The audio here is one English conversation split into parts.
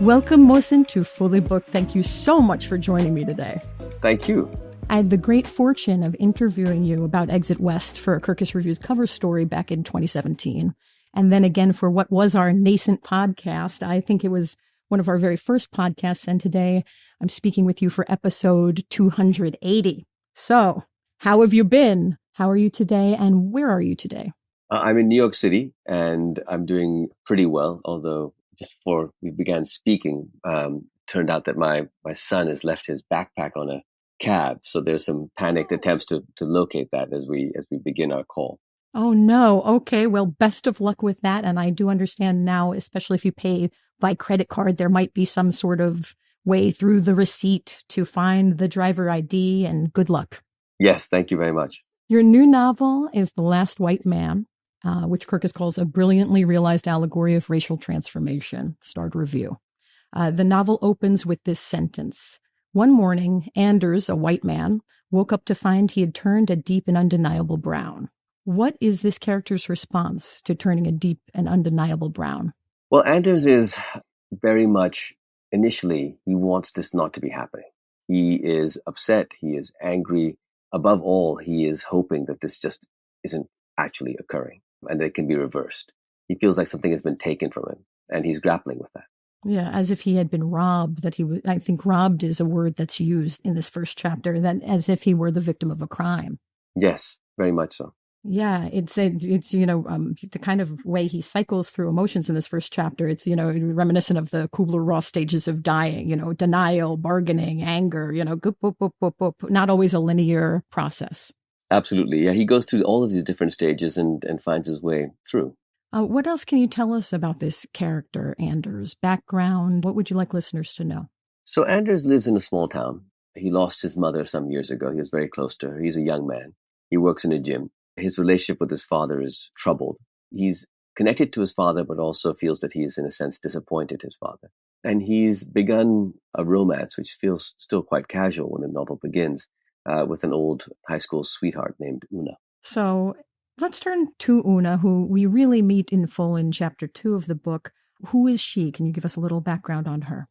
Welcome, Mohsin, to Fully Booked. Thank you so much for joining me today. Thank you. I had the great fortune of interviewing you about Exit West for Kirkus Review's cover story back in 2017. And then again for what was our nascent podcast. I think it was one of our very first podcasts. And today I'm speaking with you for episode 280. So how have you been? How are you today? And where are you today? I'm in New York City and I'm doing pretty well, although just before we began speaking, turned out that my son has left his backpack on a cab. So there's some panicked attempts to locate that as we begin our call. Oh, no. Okay. Well, best of luck with that. And I do understand now, especially if you pay by credit card, there might be some sort of way through the receipt to find the driver ID, and good luck. Yes. Thank you very much. Your new novel is The Last White Man, which Kirkus calls a brilliantly realized allegory of racial transformation. Starred review. The novel opens with this sentence. One morning, Anders, a white man, woke up to find he had turned a deep and undeniable brown. What is this character's response to turning a deep and undeniable brown? Well, Anders is very much, initially, he wants this not to be happening. He is upset. He is angry. Above all, he is hoping that this just isn't actually occurring and that it can be reversed. He feels like something has been taken from him and he's grappling with that. Yeah, as if he had been robbed, I think robbed is a word that's used in this first chapter, that as if he were the victim of a crime. Yes, very much so. Yeah, it's the kind of way he cycles through emotions in this first chapter. It's, reminiscent of the Kubler-Ross stages of dying, denial, bargaining, anger, goop, boop, boop, boop, boop, not always a linear process. Absolutely. Yeah, he goes through all of these different stages and finds his way through. What else can you tell us about this character, Anders? Background? What would you like listeners to know? So Anders lives in a small town. He lost his mother some years ago. He was very close to her. He's a young man. He works in a gym. His relationship with his father is troubled. He's connected to his father, but also feels that he is, in a sense, disappointed his father. And he's begun a romance, which feels still quite casual when the novel begins, with an old high school sweetheart named Oona. So let's turn to Oona, who we really meet in full in chapter 2 of the book. Who is she? Can you give us a little background on her?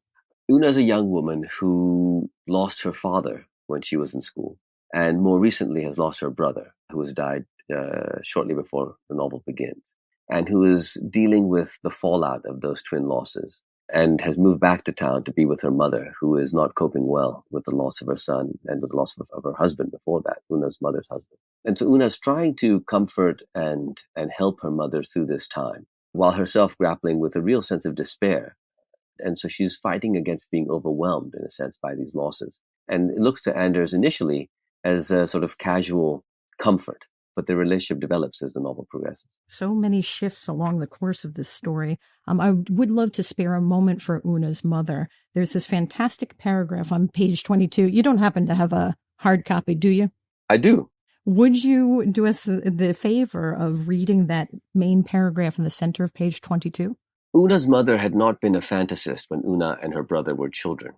Oona is a young woman who lost her father when she was in school, and more recently has lost her brother, who has died shortly before the novel begins, and who is dealing with the fallout of those twin losses, and has moved back to town to be with her mother, who is not coping well with the loss of her son and with the loss of her husband before that, Oona's mother's husband. And so Oona's trying to comfort and help her mother through this time, while herself grappling with a real sense of despair. And so she's fighting against being overwhelmed, in a sense, by these losses. And it looks to Anders initially as a sort of casual comfort, but the relationship develops as the novel progresses. So many shifts along the course of this story. I would love to spare a moment for Oona's mother. There's this fantastic paragraph on page 22. You don't happen to have a hard copy, do you? I do. Would you do us the favor of reading that main paragraph in the center of page 22? Oona's mother had not been a fantasist when Oona and her brother were children.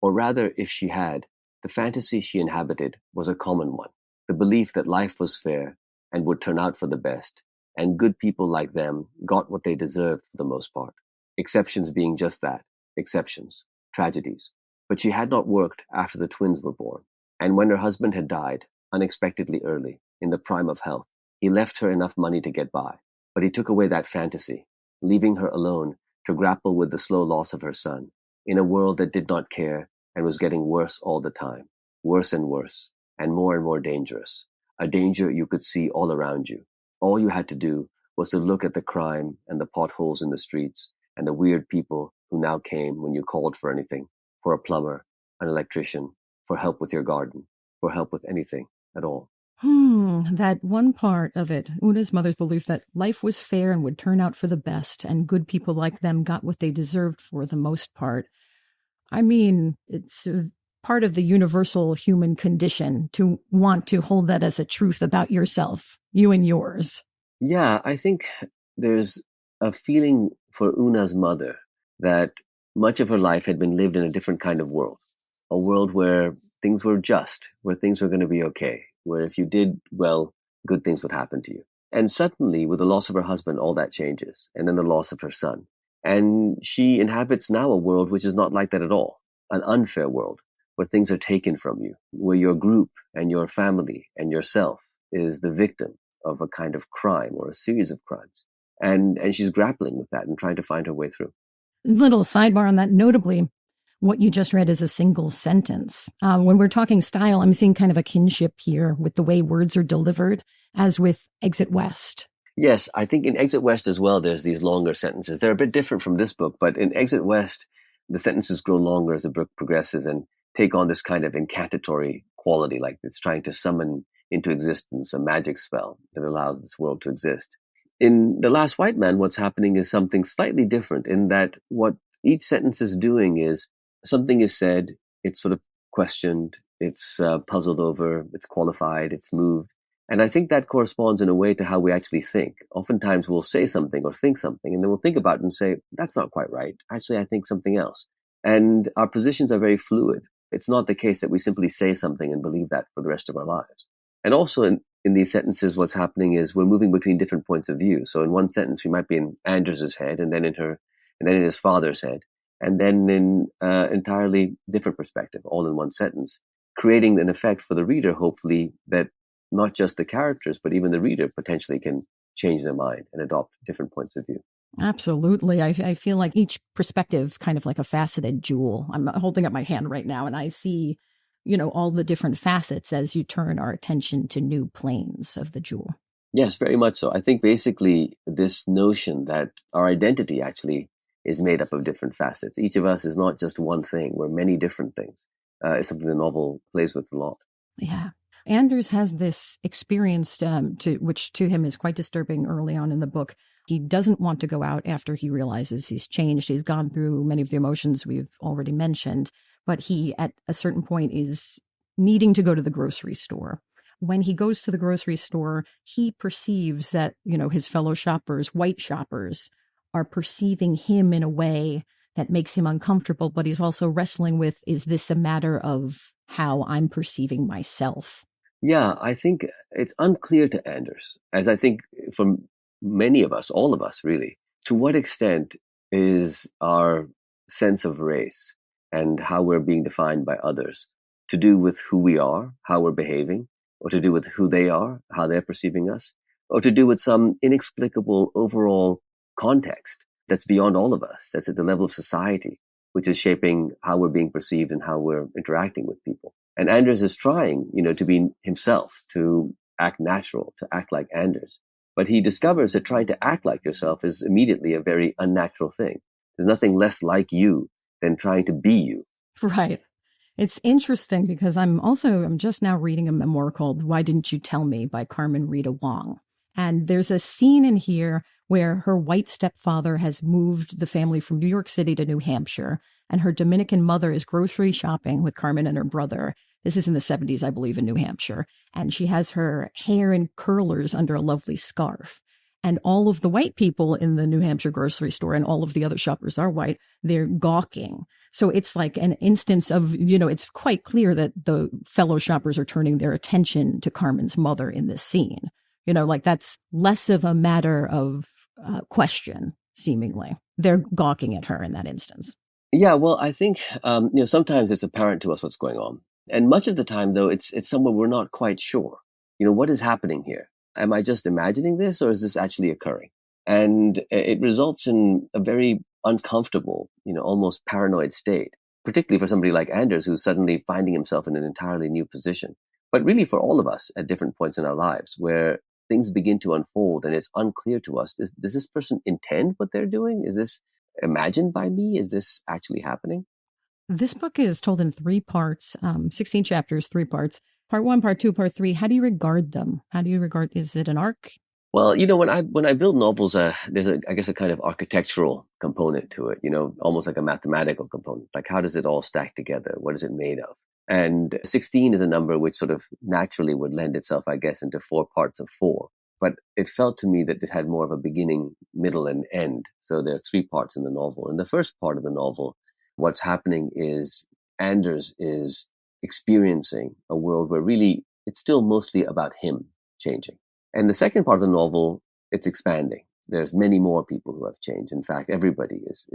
Or rather, if she had, the fantasy she inhabited was a common one, the belief that life was fair and would turn out for the best, and good people like them got what they deserved for the most part, exceptions being just that, exceptions, tragedies. But she had not worked after the twins were born, and when her husband had died, unexpectedly early, in the prime of health, he left her enough money to get by, but he took away that fantasy, leaving her alone to grapple with the slow loss of her son, in a world that did not care and was getting worse all the time, worse and more dangerous, a danger you could see all around you. All you had to do was to look at the crime and the potholes in the streets and the weird people who now came when you called for anything, for a plumber, an electrician, for help with your garden, for help with anything at all. That one part of it, Oona's mother's belief that life was fair and would turn out for the best, and good people like them got what they deserved for the most part. I mean, it's part of the universal human condition to want to hold that as a truth about yourself, you and yours. Yeah, I think there's a feeling for Oona's mother that much of her life had been lived in a different kind of world, a world where things were just, where things were going to be okay, where if you did well, good things would happen to you. And suddenly, with the loss of her husband, all that changes, and then the loss of her son. And she inhabits now a world which is not like that at all, an unfair world where things are taken from you, where your group and your family and yourself is the victim of a kind of crime or a series of crimes. And she's grappling with that and trying to find her way through. Little sidebar on that, notably, what you just read is a single sentence. When we're talking style, I'm seeing kind of a kinship here with the way words are delivered, as with Exit West. Yes, I think in Exit West as well, there's these longer sentences. They're a bit different from this book, but in Exit West, the sentences grow longer as the book progresses and take on this kind of incantatory quality, like it's trying to summon into existence a magic spell that allows this world to exist. In The Last White Man, what's happening is something slightly different in that what each sentence is doing is something is said, it's sort of questioned, it's puzzled over, it's qualified, it's moved. And I think that corresponds in a way to how we actually think. Oftentimes we'll say something or think something, and then we'll think about it and say, that's not quite right. Actually, I think something else. And our positions are very fluid. It's not the case that we simply say something and believe that for the rest of our lives. And also in these sentences, what's happening is we're moving between different points of view. So in one sentence, we might be in Anders's head, and then in his father's head, and then in entirely different perspective, all in one sentence, creating an effect for the reader, hopefully, that not just the characters, but even the reader potentially can change their mind and adopt different points of view. Absolutely. I feel like each perspective kind of like a faceted jewel. I'm holding up my hand right now and I see, all the different facets as you turn our attention to new planes of the jewel. Yes, very much so. I think basically this notion that our identity actually is made up of different facets. Each of us is not just one thing. We're many different things. Is something the novel plays with a lot. Yeah. Anders has this experience which to him is quite disturbing early on in the book. He doesn't want to go out after he realizes he's changed. He's gone through many of the emotions we've already mentioned, but he at a certain point is needing to go to the grocery store. When he goes to the grocery store, he perceives that, his fellow shoppers, white shoppers, are perceiving him in a way that makes him uncomfortable, but he's also wrestling with, is this a matter of how I'm perceiving myself? Yeah, I think it's unclear to Anders, as I think from many of us, all of us really, to what extent is our sense of race and how we're being defined by others to do with who we are, how we're behaving, or to do with who they are, how they're perceiving us, or to do with some inexplicable overall context that's beyond all of us, that's at the level of society, which is shaping how we're being perceived and how we're interacting with people. And Anders is trying, to be himself, to act natural, to act like Anders. But he discovers that trying to act like yourself is immediately a very unnatural thing. There's nothing less like you than trying to be you. Right. It's interesting because I'm just now reading a memoir called Why Didn't You Tell Me by Carmen Rita Wong. And there's a scene in here where her white stepfather has moved the family from New York City to New Hampshire, and her Dominican mother is grocery shopping with Carmen and her brother. This is in the 70s, I believe, in New Hampshire. And she has her hair in curlers under a lovely scarf. And all of the white people in the New Hampshire grocery store, and all of the other shoppers are white, they're gawking. So it's like an instance of, it's quite clear that the fellow shoppers are turning their attention to Carmen's mother in this scene. Like that's less of a matter of question, seemingly. They're gawking at her in that instance. Yeah, well, I think, sometimes it's apparent to us what's going on. And much of the time, though, it's somewhere we're not quite sure. What is happening here? Am I just imagining this, or is this actually occurring? And it results in a very uncomfortable, almost paranoid state, particularly for somebody like Anders, who's suddenly finding himself in an entirely new position. But really for all of us at different points in our lives, where things begin to unfold and it's unclear to us, does this person intend what they're doing? Is this imagined by me? Is this actually happening? This book is told in 3 parts, 16 chapters, 3 parts. Part 1, part 2, part 3. How do you regard them? Is it an arc? Well, when I build novels, there's I guess a kind of architectural component to it, almost like a mathematical component. Like, how does it all stack together? What is it made of? And 16 is a number which sort of naturally would lend itself, I guess, into 4 parts of 4. But it felt to me that it had more of a beginning, middle, and end. So there are 3 parts in the novel. In the first part of the novel, what's happening is Anders is experiencing a world where really it's still mostly about him changing. And the second part of the novel, it's expanding. there's many more people who have changed. In fact, everybody is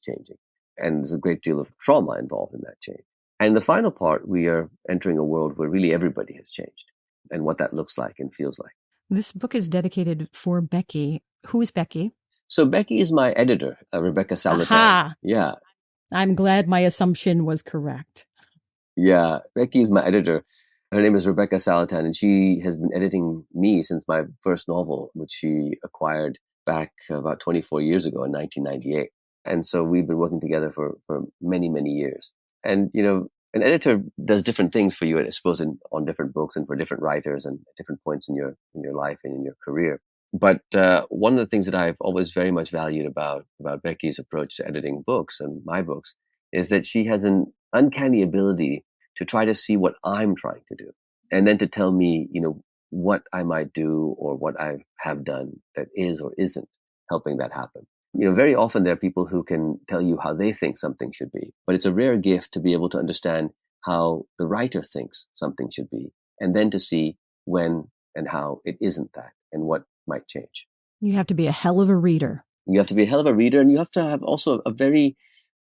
changing. And there's a great deal of trauma involved in that change. And in the final part, we are entering a world where really everybody has changed and what that looks like and feels like. This book is dedicated for Becky. Who is Becky? So Becky is my editor, Rebecca Saletan. Aha! Yeah. I'm glad my assumption was correct. Yeah, Becky is my editor. Her name is Rebecca Saletan, and she has been editing me since my first novel, which she acquired back about 24 years ago in 1998. And so we've been working together for many, many years. And, you know, an editor does different things for you, I suppose, on different books and for different writers and at different points in your life and in your career. But one of the things that I've always very much valued about Becky's approach to editing books and my books is that she has an uncanny ability to try to see what I'm trying to do and then to tell me, you know, what I might do or what I have done that is or isn't helping that happen. You know, very often there are people who can tell you how they think something should be, but it's a rare gift to be able to understand how the writer thinks something should be and then to see when and how it isn't that and what might change. You have to be a hell of a reader. You have to be a hell of a reader, and you have to have also a very,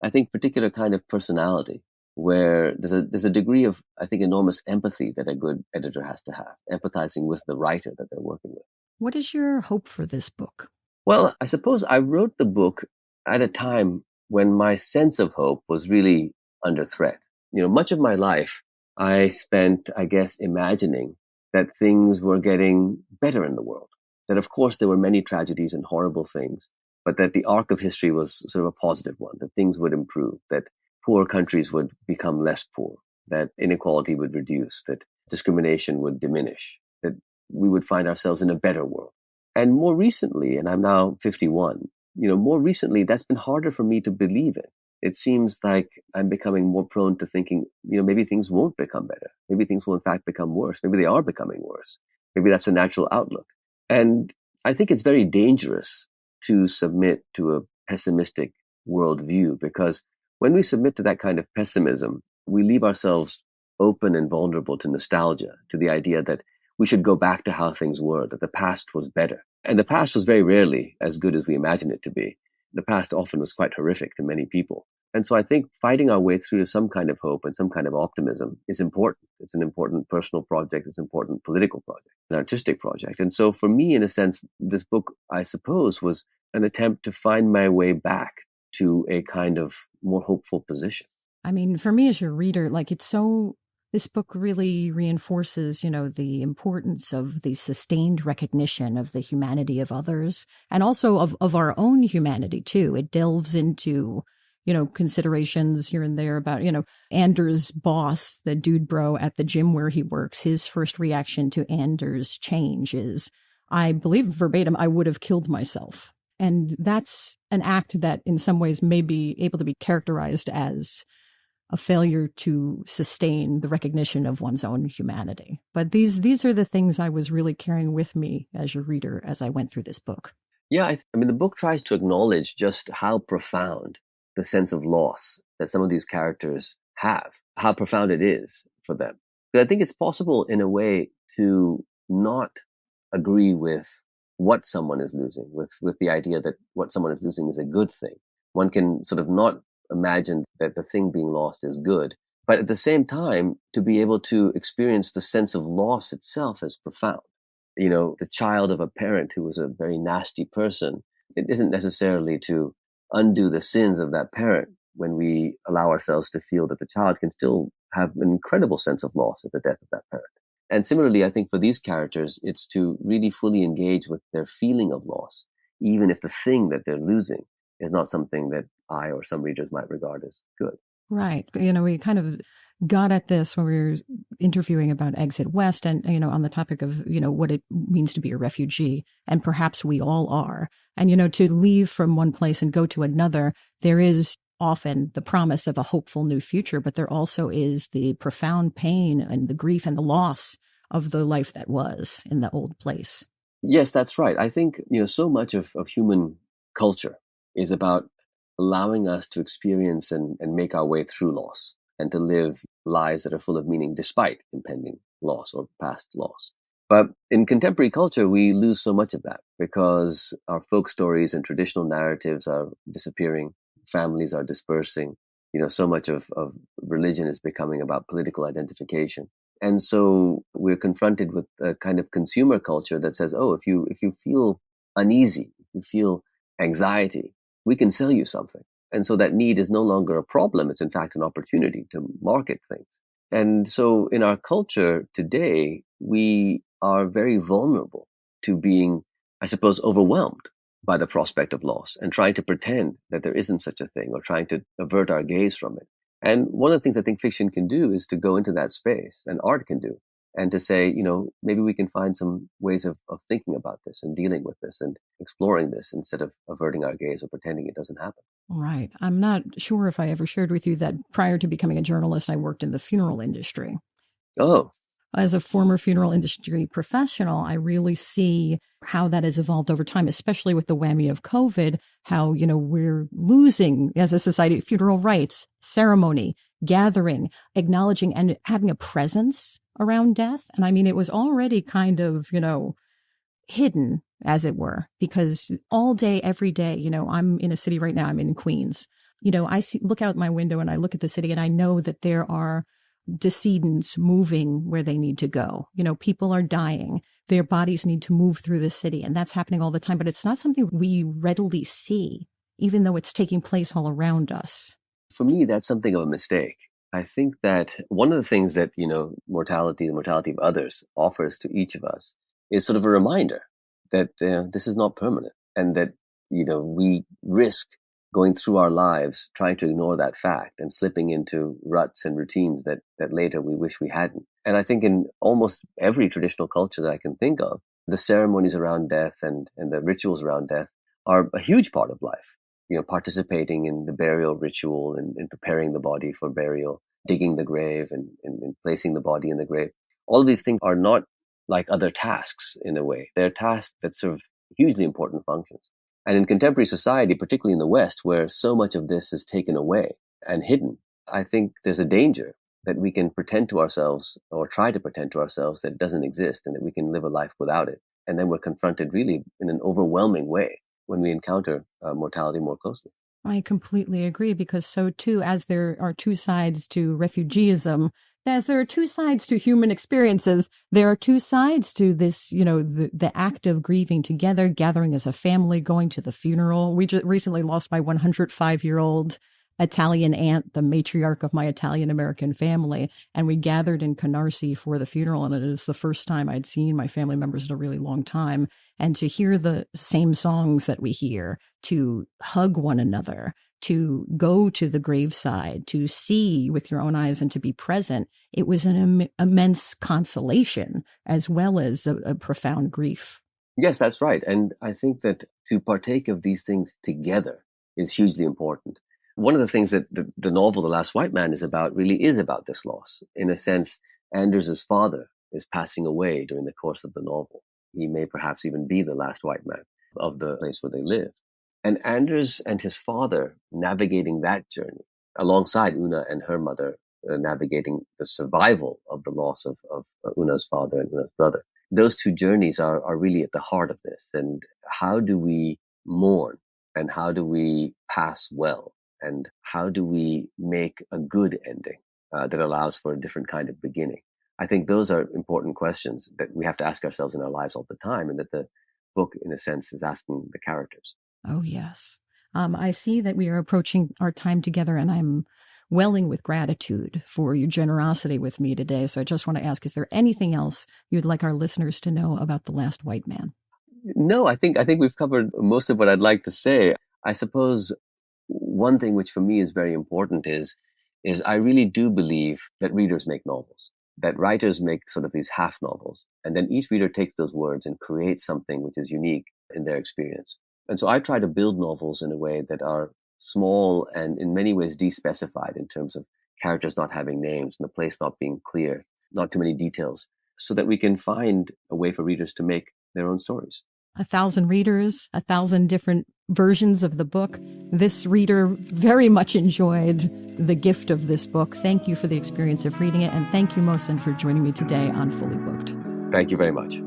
I think, particular kind of personality where there's a degree of, I think, enormous empathy that a good editor has to have, empathizing with the writer that they're working with. What is your hope for this book? Well, I suppose I wrote the book at a time when my sense of hope was really under threat. You know, much of my life I spent, I guess, imagining that things were getting better in the world. That, of course, there were many tragedies and horrible things, but that the arc of history was sort of a positive one, that things would improve, that poor countries would become less poor, that inequality would reduce, that discrimination would diminish, that we would find ourselves in a better world. And more recently, and I'm now 51, you know, more recently, that's been harder for me to believe in. It seems like I'm becoming more prone to thinking, you know, maybe things won't become better. Maybe things will in fact become worse. Maybe they are becoming worse. Maybe that's a natural outlook. And I think it's very dangerous to submit to a pessimistic worldview, because when we submit to that kind of pessimism, we leave ourselves open and vulnerable to nostalgia, to the idea that we should go back to how things were, that the past was better. And the past was very rarely as good as we imagine it to be. The past often was quite horrific to many people. And so I think fighting our way through to some kind of hope and some kind of optimism is important. It's an important personal project. It's an important political project, an artistic project. And so for me, in a sense, this book, I suppose, was an attempt to find my way back to a kind of more hopeful position. I mean, for me as your reader, like this book really reinforces, you know, the importance of the sustained recognition of the humanity of others and also of our own humanity too. It delves into, you know, considerations here and there about, you know, Anders' boss, the dude bro at the gym where he works. His first reaction to Anders' change is, I believe verbatim, I would have killed myself. And that's an act that in some ways may be able to be characterized as a failure to sustain the recognition of one's own humanity. But these are the things I was really carrying with me as your reader as I went through this book. Yeah, I mean, the book tries to acknowledge just how profound the sense of loss that some of these characters have, how profound it is for them. But I think it's possible in a way to not agree with what someone is losing, with the idea that what someone is losing is a good thing. One can sort of not imagine that the thing being lost is good, but at the same time, to be able to experience the sense of loss itself as profound. You know, the child of a parent who was a very nasty person, it isn't necessarily to undo the sins of that parent when we allow ourselves to feel that the child can still have an incredible sense of loss at the death of that parent. And similarly, I think for these characters, it's to really fully engage with their feeling of loss, even if the thing that they're losing is not something that I or some readers might regard as good. Right. You know, we kind of got at this when we were interviewing about Exit West and, you know, on the topic of, you know, what it means to be a refugee. And perhaps we all are. And, you know, to leave from one place and go to another, there is often the promise of a hopeful new future, but there also is the profound pain and the grief and the loss of the life that was in the old place. Yes, that's right. I think, you know, so much of human culture is about allowing us to experience and make our way through loss and to live lives that are full of meaning despite impending loss or past loss. But in contemporary culture, we lose so much of that because our folk stories and traditional narratives are disappearing. Families are dispersing. So much of religion is becoming about political identification. And so we're confronted with a kind of consumer culture that says, oh, if you feel uneasy, if you feel anxiety, we can sell you something. And so that need is no longer a problem. It's in fact an opportunity to market things. And so in our culture today, we are very vulnerable to being, I suppose, overwhelmed by the prospect of loss and trying to pretend that there isn't such a thing or trying to avert our gaze from it. And one of the things I think fiction can do is to go into that space, and art can do, and to say, maybe we can find some ways of thinking about this and dealing with this and exploring this instead of averting our gaze or pretending it doesn't happen. Right. I'm not sure if I ever shared with you that prior to becoming a journalist, I worked in the funeral industry. Oh. As a former funeral industry professional, I really see how that has evolved over time, especially with the whammy of COVID, how, we're losing as a society funeral rites, ceremony, gathering, acknowledging and having a presence around death. And I mean, it was already kind of, hidden, as it were, because all day, every day, I'm in a city right now, I'm in Queens. Look out my window and I look at the city and I know that there are decedents moving where they need to go. People are dying. Their bodies need to move through the city. And that's happening all the time. But it's not something we readily see, even though it's taking place all around us. For me, that's something of a mistake. I think that one of the things that, mortality, the mortality of others offers to each of us is sort of a reminder that this is not permanent and that, we risk going through our lives trying to ignore that fact and slipping into ruts and routines that later we wish we hadn't. And I think in almost every traditional culture that I can think of, the ceremonies around death and the rituals around death are a huge part of life. Participating in the burial ritual and preparing the body for burial, digging the grave and placing the body in the grave. All of these things are not like other tasks in a way. They're tasks that serve hugely important functions. And in contemporary society, particularly in the West, where so much of this is taken away and hidden, I think there's a danger that we can pretend to ourselves or try to pretend to ourselves that it doesn't exist and that we can live a life without it. And then we're confronted really in an overwhelming way when we encounter mortality more closely. I completely agree, because so too, as there are two sides to refugeeism, as there are two sides to human experiences, there are two sides to this, the act of grieving together, gathering as a family, going to the funeral. We just recently lost my 105-year-old Italian aunt, the matriarch of my Italian-American family, and we gathered in Canarsie for the funeral, and it is the first time I'd seen my family members in a really long time. And to hear the same songs that we hear, to hug one another, to go to the graveside, to see with your own eyes and to be present, it was an immense consolation as well as a profound grief. Yes, that's right. And I think that to partake of these things together is hugely important. One of the things that the novel, The Last White Man, is about really is about this loss. In a sense, Anders' father is passing away during the course of the novel. He may perhaps even be the last white man of the place where they live. And Anders and his father navigating that journey alongside Oona and her mother, navigating the survival of the loss of Oona's father and Oona's brother. Those two journeys are really at the heart of this. And how do we mourn and how do we pass well? And how do we make a good ending that allows for a different kind of beginning? I think those are important questions that we have to ask ourselves in our lives all the time, and that the book, in a sense, is asking the characters. Oh, yes. I see that we are approaching our time together, and I'm welling with gratitude for your generosity with me today. So I just want to ask, is there anything else you'd like our listeners to know about The Last White Man? No, I think we've covered most of what I'd like to say. I suppose one thing which for me is very important is I really do believe that readers make novels, that writers make sort of these half novels, and then each reader takes those words and creates something which is unique in their experience. And so I try to build novels in a way that are small and in many ways despecified in terms of characters not having names and the place not being clear, not too many details, so that we can find a way for readers to make their own stories. 1,000 readers, 1,000 different versions of the book. This reader very much enjoyed the gift of this book. Thank you for the experience of reading it. And thank you, Mohsin, for joining me today on Fully Booked. Thank you very much.